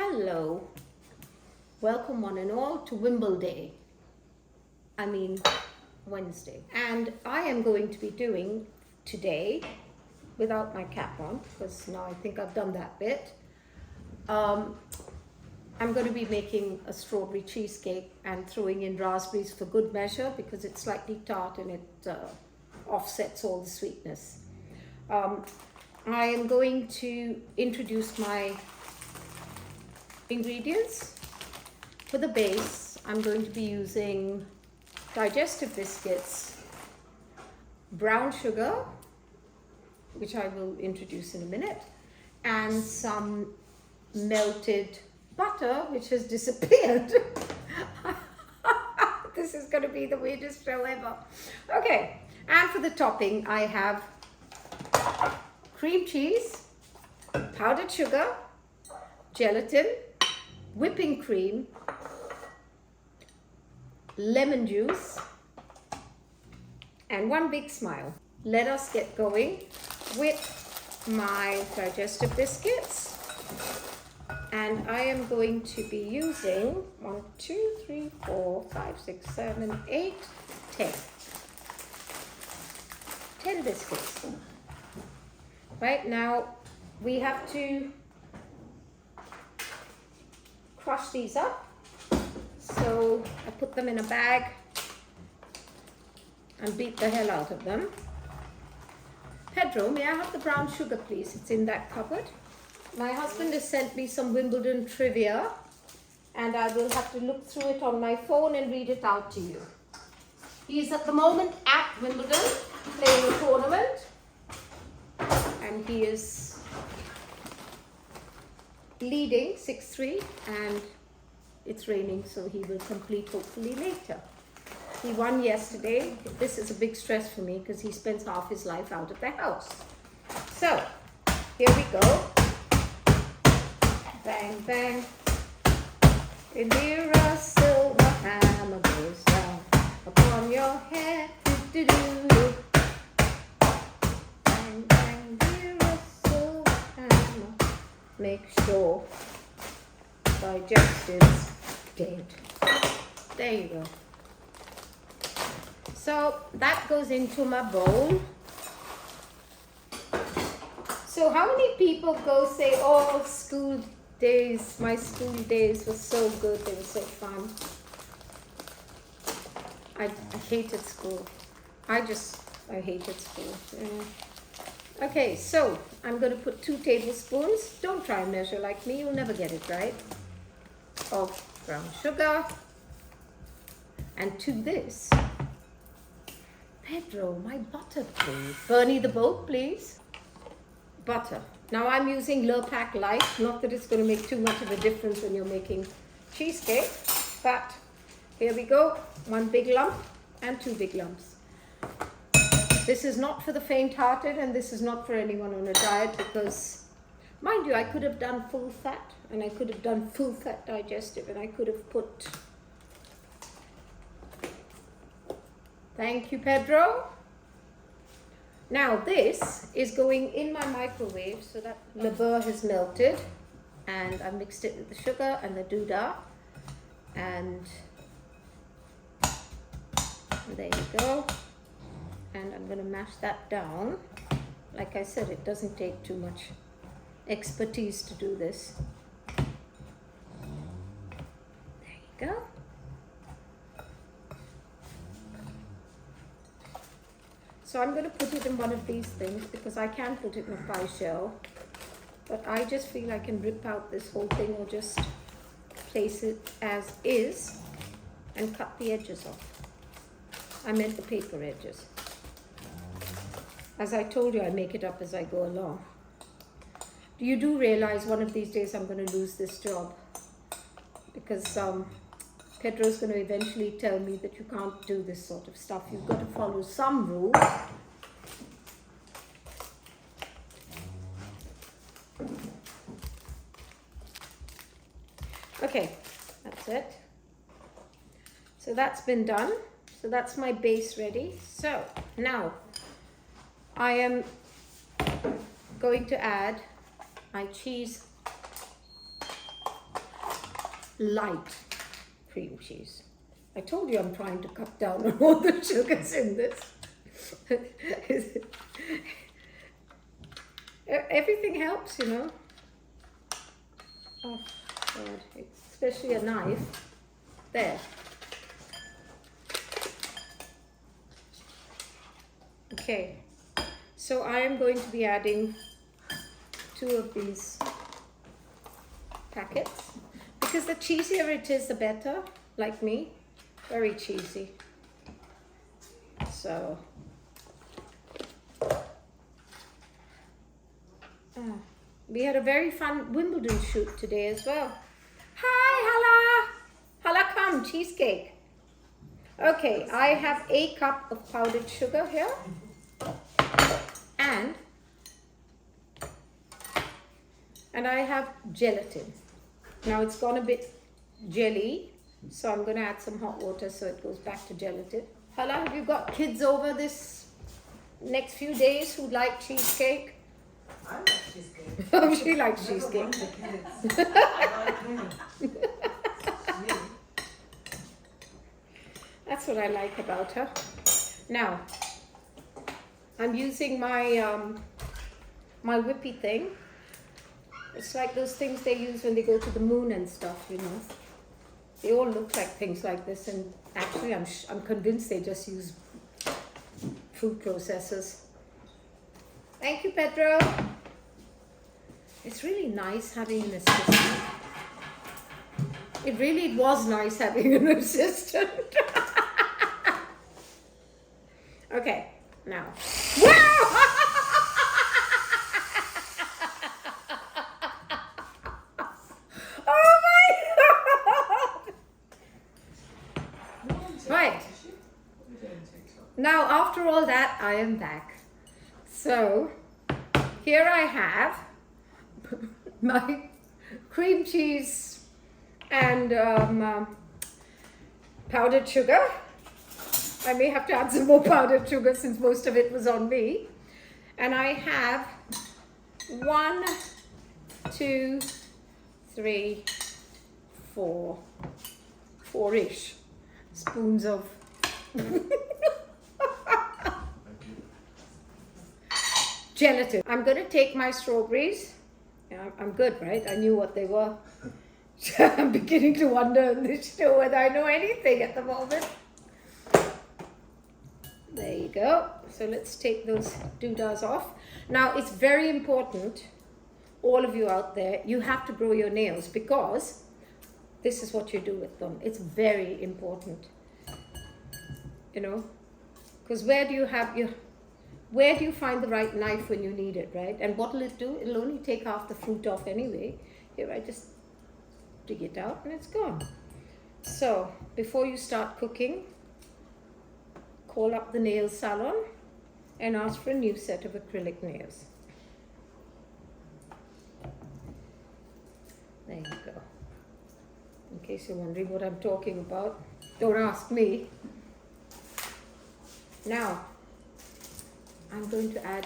Hello, welcome one and all to Wimbledon. Wednesday. And I am going to be doing today, without my cap on, because now I think I've done that bit. I'm going to be making a strawberry cheesecake and throwing in raspberries for good measure because it's slightly tart and it offsets all the sweetness. I am going to introduce my ingredients. For the base, I'm going to be using digestive biscuits, brown sugar, which I will introduce in a minute, and some melted butter, which has disappeared. This is going to be the weirdest show ever. Okay, and for the topping, I have cream cheese, powdered sugar, gelatin, whipping cream, lemon juice, and one big smile. Let us get going with my digestive biscuits. And I am going to be using 1, 2, 3, 4, 5, 6, 7, 8, 10. 10 biscuits. Right now, we have to crush these up. So I put them in a bag and beat the hell out of them. Pedro, may I have the brown sugar, please? It's in that cupboard. My husband has sent me some Wimbledon trivia, and I will have to look through it on my phone and read it out to you. He's at the moment at Wimbledon playing a tournament, and he is leading 6-3, and it's raining, so he will complete hopefully later. He won yesterday. This is a big stress for me because he spends half his life out of the house. So, here we go. Bang, bang. Inidraa, silver hammer goes down upon your head. Do, do, do. Bang, bang, Inidraa, silver hammer. Make sure digestive's dead. There you go. So that goes into my bowl. So how many people go say, oh, school days, my school days were so good, they were so fun. I hated school. I hated school. Yeah. Okay, so I'm going to put 2 tablespoons. Don't try and measure like me, you'll never get it right. Of brown sugar. And to this, Pedro, my butter, please. Bernie the boat, please. Butter. Now I'm using Lurpak Light. Not that it's going to make too much of a difference when you're making cheesecake, but here we go. 1 big lump and 2 big lumps. This is not for the faint-hearted, and this is not for anyone on a diet because, mind you, I could have done full fat, and I could have done full fat digestive, and I could have put... Thank you, Pedro. Now this is going in my microwave so that the beurre has melted, and I mixed it with the sugar and the doodah, and there you go. And I'm going to mash that down. Like I said, it doesn't take too much expertise to do this. There you go. So I'm going to put it in one of these things because I can put it in a pie shell, but I just feel I can rip out this whole thing or just place it as is and cut the edges off. I meant the paper edges. As I told you, I make it up as I go along. You do realize one of these days I'm going to lose this job because Pedro's going to eventually tell me that you can't do this sort of stuff. You've got to follow some rules. Okay, that's it. So that's been done. So that's my base ready. So now I am going to add my cheese light cream cheese. I told you I'm trying to cut down on all the sugars in this. Everything helps, you know. Oh God, especially a knife. There. Okay, so I am going to be adding 2 of these packets because the cheesier it is, the better. Like me, very cheesy. So, we had a very fun Wimbledon shoot today as well. Hi, Hala! Hala, come, cheesecake. Okay, I have a cup of powdered sugar here. And I have gelatin. Now it's gone a bit jelly, so I'm going to add some hot water so it goes back to gelatin. Hala, have you got kids over this next few days who like cheesecake? I like cheesecake. Oh, she likes cheesecake. That's what I like about her. Now, I'm using my my whippy thing. It's like those things they use when they go to the moon and stuff, you know. They all look like things like this, and actually I'm convinced they just use food processors. Thank you, Pedro. It's really nice having an assistant. It really was nice having an assistant. Okay, now. Oh my God! Right. Now, after all that, I am back. So, here I have my cream cheese and powdered sugar. I may have to add some more powdered sugar since most of it was on me. And I have 1, 2, 3, 4, 4-ish spoons of gelatin. I'm going to take my strawberries. Yeah, I'm good, right? I knew what they were. I'm beginning to wonder in this show whether I know anything at the moment. There you go. So let's take those doodahs off. Now, it's very important, all of you out there, you have to grow your nails because this is what you do with them. It's very important. You know, because where do you find the right knife when you need it, right? And what will it do? It'll only take half the fruit off anyway. Here, I just dig it out and it's gone. So, before you start cooking, call up the nail salon and ask for a new set of acrylic nails. There you go. In case you're wondering what I'm talking about, don't ask me. Now, I'm going to add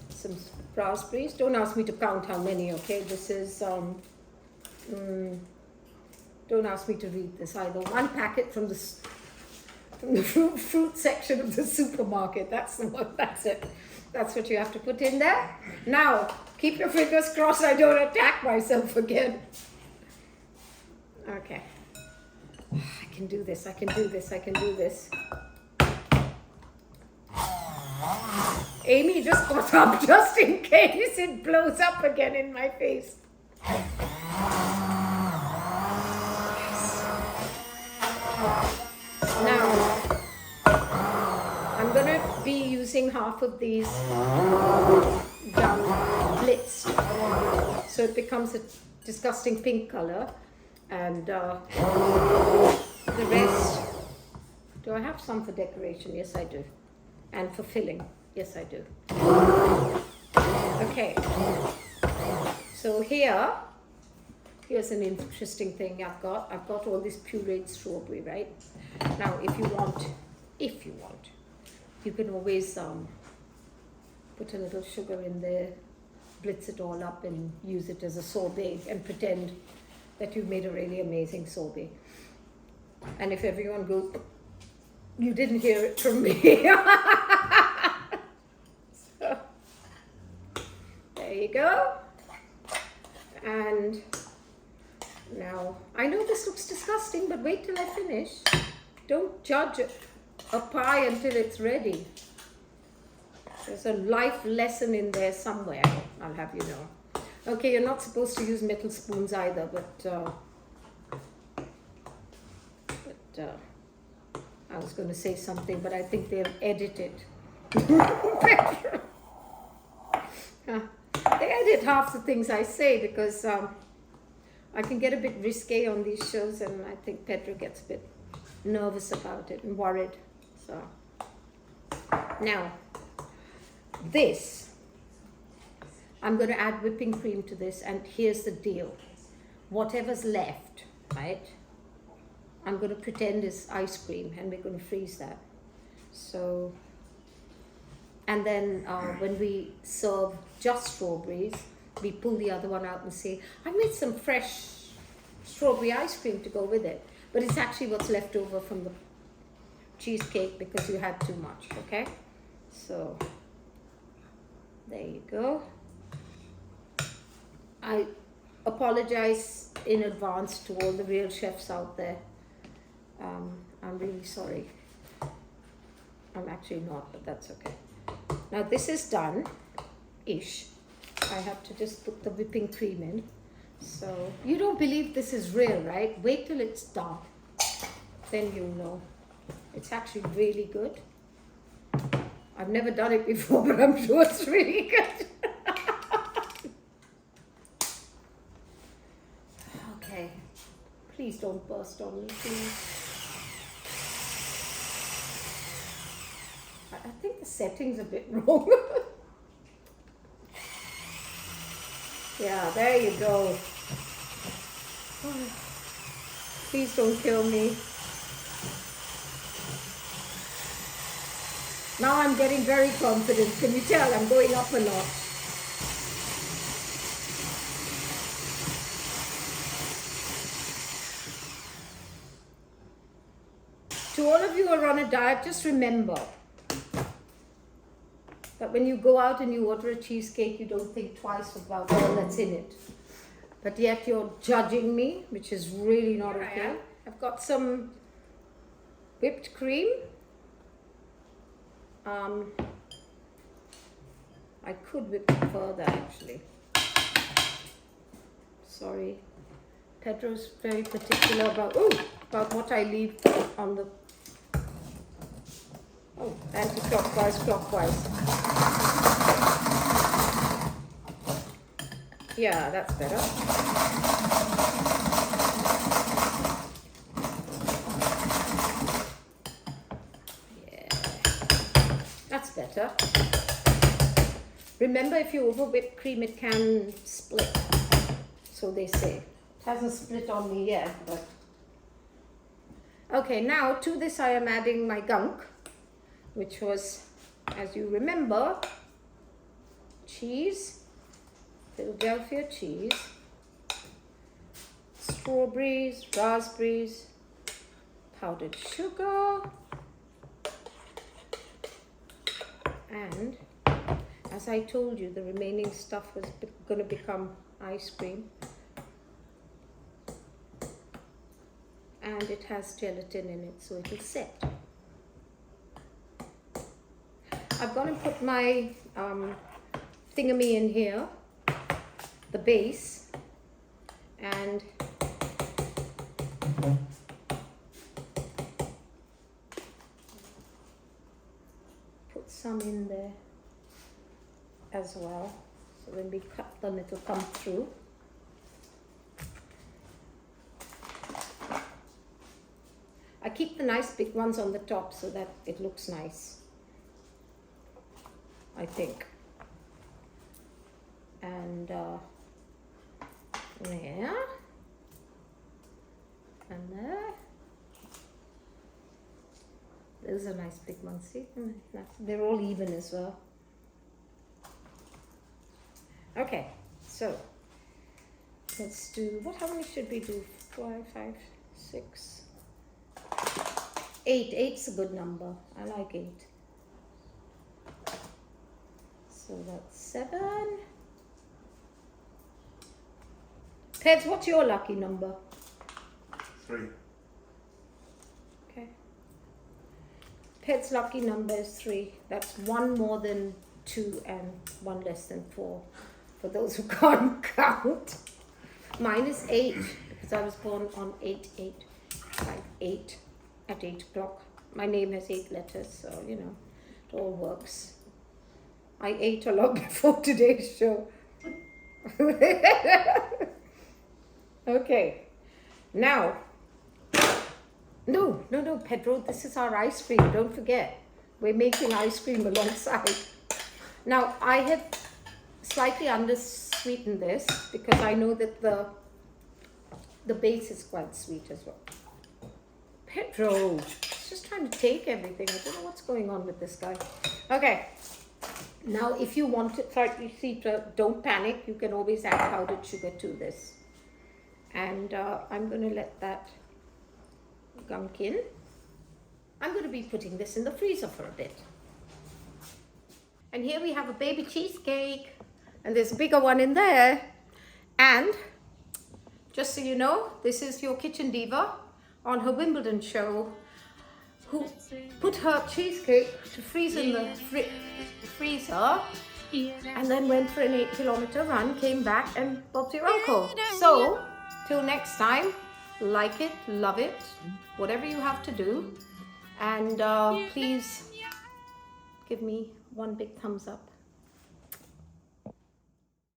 some raspberries. Don't ask me to count how many, okay? This is, don't ask me to read this either. 1 packet from the fruit section of the supermarket. That's the one, that's it. That's what you have to put in there. Now, keep your fingers crossed I don't attack myself again. Okay. I can do this, I can do this, I can do this. Amy just got up just in case it blows up again in my face. Now, I'm going to be using half of these done blitzed, so it becomes a disgusting pink color, and the rest, do I have some for decoration? Yes, I do. And for filling? Yes, I do. Okay, so here's an interesting thing I've got all this pureed strawberry, right? Now, if you want, you can always put a little sugar in there, blitz it all up and use it as a sorbet and pretend that you've made a really amazing sorbet. And if everyone goes, you didn't hear it from me. So, there you go. And now, I know this looks disgusting, but wait till I finish. Don't judge a pie until it's ready. There's a life lesson in there somewhere, I'll have you know. Okay, you're not supposed to use metal spoons either, but I was going to say something, but I think they'll edit it. They edit half the things I say because I can get a bit risque on these shows, and I think Pedro gets a bit nervous about it and worried. So now this, I'm going to add whipping cream to this, and here's the deal. Whatever's left, right, I'm going to pretend is ice cream, and we're going to freeze that. So, and then when we serve just strawberries, we pull the other one out and say, I made some fresh strawberry ice cream to go with it. But it's actually what's left over from the cheesecake because you had too much, okay? So, there you go. I apologize in advance to all the real chefs out there. I'm really sorry. I'm actually not, but that's okay. Now this is done-ish. I have to just put the whipping cream in. So, you don't believe this is real, right? Wait till it's done. Then you'll know. It's actually really good. I've never done it before, but I'm sure it's really good. Okay. Please don't burst on me, please. I think the setting's a bit wrong. Yeah, there you go. Oh, please don't kill me. Now I'm getting very confident. Can you tell I'm going up a notch? To all of you who are on a diet, just remember that when you go out and you order a cheesecake, you don't think twice about all that's in it. But yet you're judging me, which is really not okay. I've got some whipped cream. I could whip it further actually. Sorry. Pedro's very particular about what I leave on the anti-clockwise, clockwise. Yeah, that's better. Yeah, that's better. Remember, if you over whip cream, it can split. So they say. It hasn't split on me yet, but okay. Now to this, I am adding my gunk, which was, as you remember, cheese, Philadelphia cheese, strawberries, raspberries, powdered sugar, and as I told you, the remaining stuff was going to become ice cream. And it has gelatin in it, so it'll set. I've gone and put my thingamy in here, the base, and put some in there as well. So when we cut them, it'll come through. I keep the nice big ones on the top so that it looks nice, I think. And there, and there. Those are nice big ones, see? They're all even as well. Okay, so Let's do, how many should we do? 4, 5, 6, 8. 8's a good number. I like 8. So that's 7. Peds, what's your lucky number? 3. Okay. Pet's lucky number is 3. That's 1 more than 2 and 1 less than 4. For those who can't count. Mine is 8 because I was born on 8/8/5/8 at 8 o'clock. My name has 8 letters, so you know, it all works. I ate a lot before today's show. Okay. Now, no, Pedro, this is our ice cream. Don't forget, we're making ice cream alongside. Now, I have slightly undersweetened this because I know that the base is quite sweet as well. Pedro, he's just trying to take everything. I don't know what's going on with this guy. Okay. Now, if you want to, don't panic. You can always add powdered sugar to this. And I'm going to let that gunk in. I'm going to be putting this in the freezer for a bit. And here we have a baby cheesecake. And there's a bigger one in there. And just so you know, this is your kitchen diva on her Wimbledon show who put her cheesecake to freeze in the freezer and then went for an 8-kilometer run, came back and Bob's your uncle. So, till next time, like it, love it, whatever you have to do. And please give me one big thumbs up.